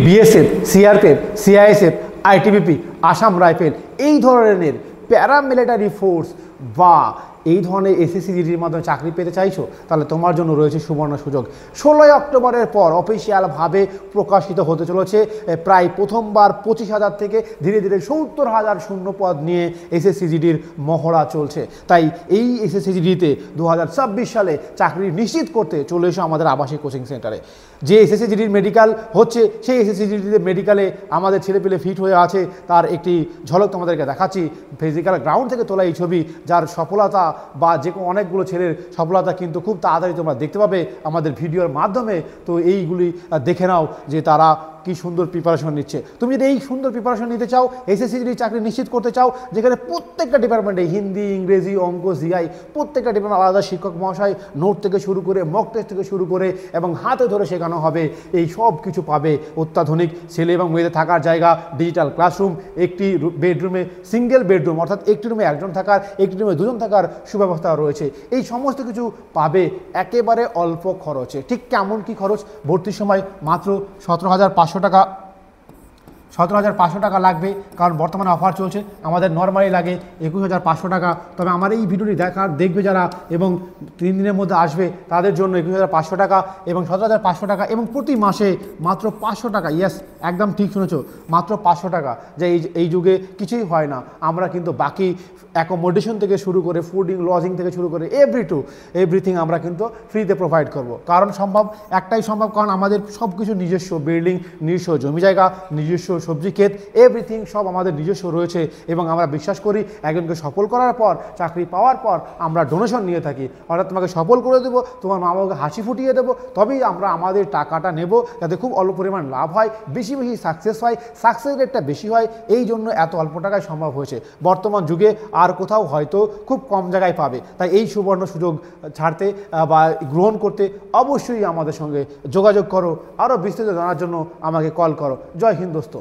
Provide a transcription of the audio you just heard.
BSF, CRPF, CISF, ITBP, Assam rifle এই ধরনের paramilitary force বা এই ধরনের এসএসসি জিডির মাধ্যমে চাকরি পেতে চাইছো, তাহলে তোমার জন্য রয়েছে সুবর্ণ সুযোগ। 16ই অক্টোবরের পর অফিসিয়ালভাবে প্রকাশিত হতে চলেছে প্রায় প্রথমবার 25,000 থেকে ধীরে ধীরে 70,000 শূন্যপদ নিয়ে এসএসসি জিডির মহড়া চলছে। তাই এই এসএসসি জিডিতে 2026 সালে চাকরি নিশ্চিত করতে চলে এসো আমাদের আবাসিক কোচিং সেন্টারে। যে এসএসসি জিডির মেডিকেল হচ্ছে, সেই এসএসসি জিডিতে মেডিকেলে আমাদের ছেলেপেলে ফিট হয়ে আছে তার একটি ঝলক তোমাদেরকে দেখাচ্ছি। ফিজিক্যাল গ্রাউন্ড থেকে তোলা এই ছবি, যার সফলতা বা যে অনেকগুলো ছেলের সফলতা কিন্তু খুব তাড়াতাড়ি তোমরা দেখতে পাবে আমাদের ভিডিওর মাধ্যমে। তো এইগুলি দেখে নাও যে তারা কি সুন্দর প্রিপারেশন নিচ্ছে। তুমি যদি এই সুন্দর প্রিপারেশন নিতে চাও, এসএসসি জিডি চাকরি নিশ্চিত করতে চাও, যেখানে প্রত্যেকটা ডিপার্টমেন্টে হিন্দি, ইংরেজি, অঙ্ক, জিআই প্রত্যেকটা ডিপার্টমেন্ট আলাদা শিক্ষক মহাশয় নোট থেকে শুরু করে মক টেস্ট থেকে শুরু করে এবং হাতে ধরে শেখানো হবে, এই সব কিছু পাবে। অত্যাধুনিক ছেলে এবং মেয়েদের থাকার জায়গা, ডিজিটাল ক্লাসরুম, একটি বেডরুমে সিঙ্গেল বেডরুম অর্থাৎ একটি রুমে একজন থাকার, একটি রুমে দুজন থাকার সুব্যবস্থা রয়েছে। এই সমস্ত কিছু পাবে একেবারে অল্প খরচে। ঠিক কেমন কি খরচ? ভর্তির সময় মাত্র 17,500 টাকা, 17,500 টাকা লাগবে, কারণ বর্তমানে অফার চলছে। আমাদের নর্মালি লাগে 21,500 টাকা। তবে আমার এই ভিডিওটি দেখবে যারা এবং 3 দিনের মধ্যে আসবে তাদের জন্য 21,500 টাকা এবং 17,500 টাকা এবং প্রতি মাসে মাত্র 500 টাকা। ইয়েস, একদম ঠিক শুনেছো, মাত্র 500 টাকা। যে এই যুগে কিছুই হয় না, আমরা কিন্তু বাকি অ্যাকোমোডেশন থেকে শুরু করে ফুডিং লজিং থেকে শুরু করে এভরিথিং আমরা কিন্তু ফ্রিতে প্রোভাইড করব। কারণ একটাই সম্ভব, কারণ আমাদের সব কিছু নিজস্ব বিল্ডিং, নিজস্ব জমি জায়গা, নিজস্ব সবজি ক্ষেত, এভরিথিং সব আমাদের নিজস্ব রয়েছে। এবং আমরা বিশ্বাস করি একজনকে সফল করার পর, চাকরি পাওয়ার পর আমরা ডোনেশন নিয়ে থাকি। অর্থাৎ তোমাকে সফল করে দেবো, তোমার মা বাবাকে হাসি ফুটিয়ে দেবো, তবেই আমরা আমাদের টাকাটা নেব, যাতে খুব অল্প পরিমাণ লাভ হয়, বেশি বেশি সাকসেস হয়, সাকসেস রেটটা বেশি হয়। এই জন্য এত অল্প টাকায় সম্ভব হয়েছে। বর্তমান যুগে আর কোথাও হয়তো খুব কম জায়গায় পাবে। তাই এই সুবর্ণ সুযোগ ছাড়তে বা গ্রহণ করতে অবশ্যই আমাদের সঙ্গে যোগাযোগ করো। আরও বিস্তারিত জানার জন্য আমাকে কল করো। জয় হিন্দ দোস্ত।